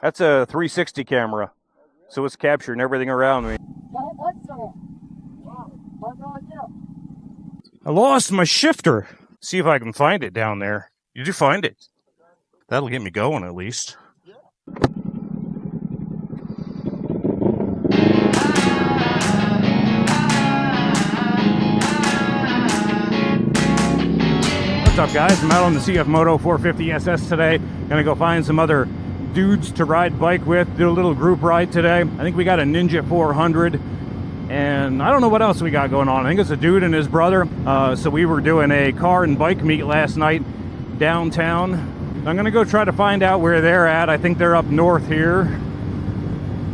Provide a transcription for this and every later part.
That's a 360 camera, so it's capturing everything around me. I lost my shifter. See if I can find it down there. Did you find it? That'll get me going at least. What's up, guys? I'm out on the CFMOTO 450 SS today. Gonna go find some other dudes to ride bike with, do a little group ride today. I think we got a Ninja 400, and I don't know what else we got going on. I think it's a dude and his brother. So we were doing a car and bike meet last night downtown. I'm gonna go try to find out where they're at. I think they're up north here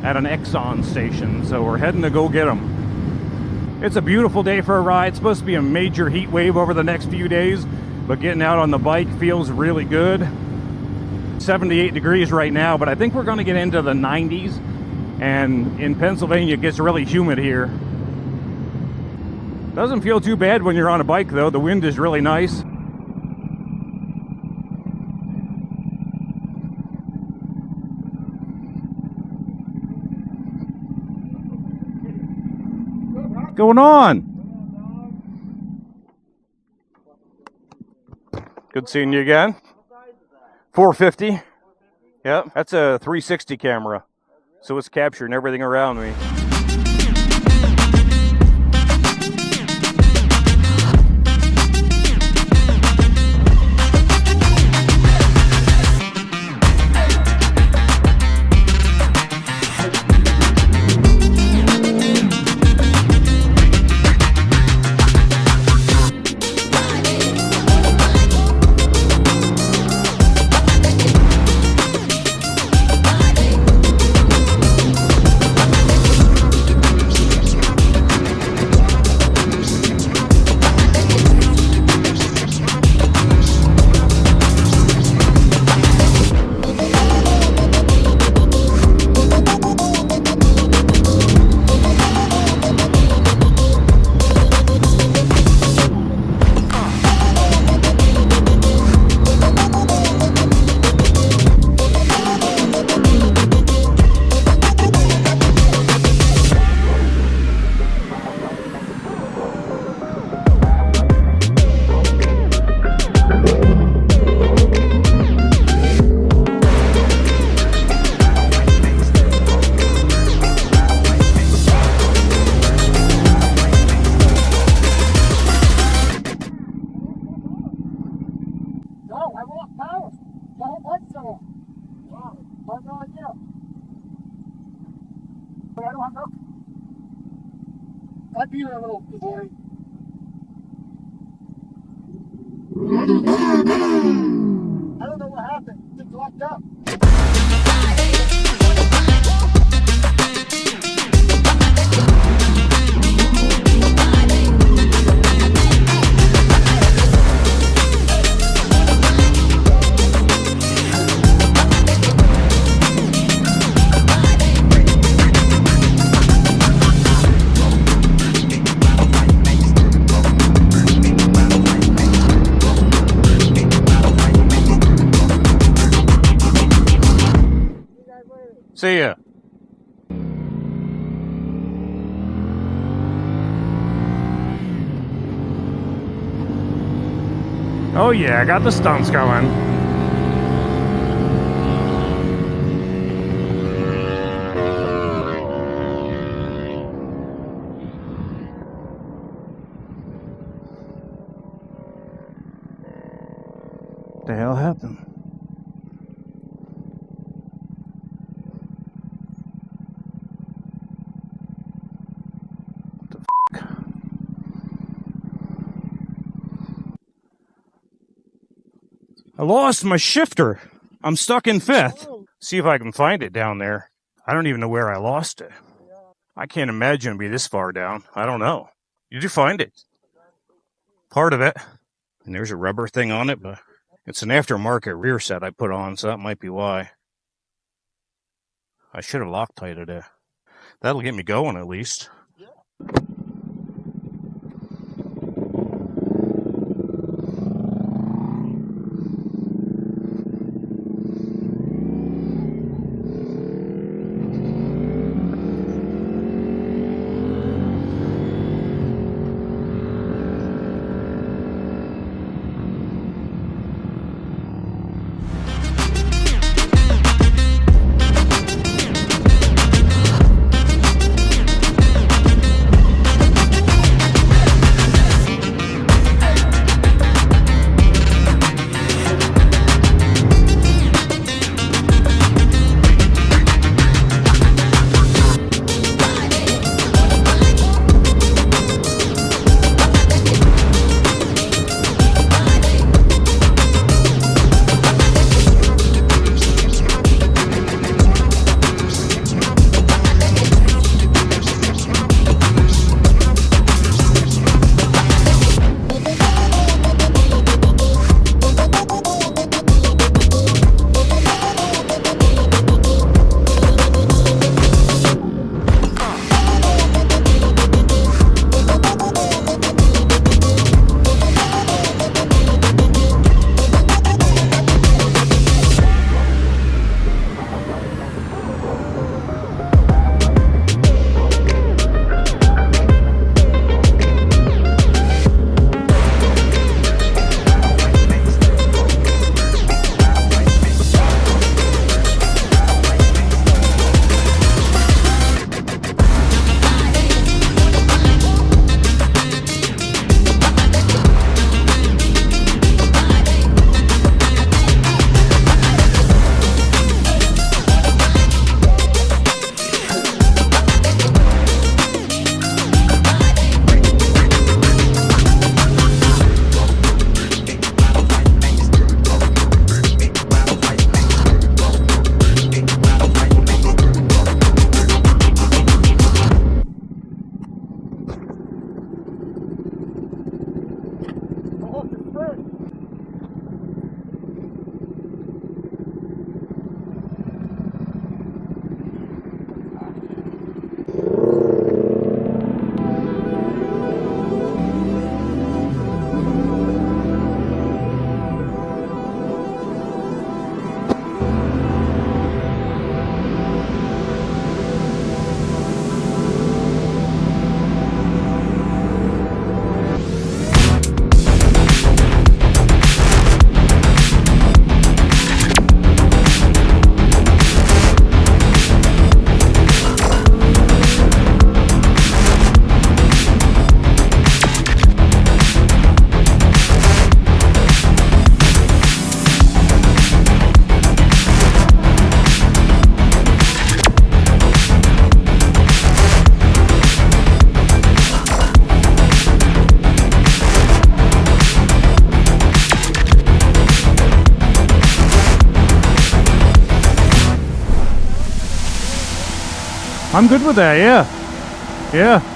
at an Exxon station, so we're heading to go get them. It's a beautiful day for a ride. It's supposed to be a major heat wave over the next few days, but getting out on the bike feels really good. 78 degrees right now, but I think we're going to get into the 90s, and in Pennsylvania it gets really humid here. Doesn't feel too bad when you're on a bike though. The wind is really nice. What's going on? Good seeing you again. 450. Yep, that's a 360 camera, so it's capturing everything around me. I'd be there a little boy. I don't know what happened. It's locked up. See ya. Oh yeah, I got the stunts going. What the hell happened? I lost my shifter. I'm stuck in fifth. See if I can find it down there. I don't even know where I lost it. I can't imagine it'd be this far down. I don't know. Did you find it? Part of it. And there's a rubber thing on it, but it's an aftermarket rear set I put on, so that might be why. I should have Loctited it. That'll get me going at least. I'm good with that, yeah. Yeah.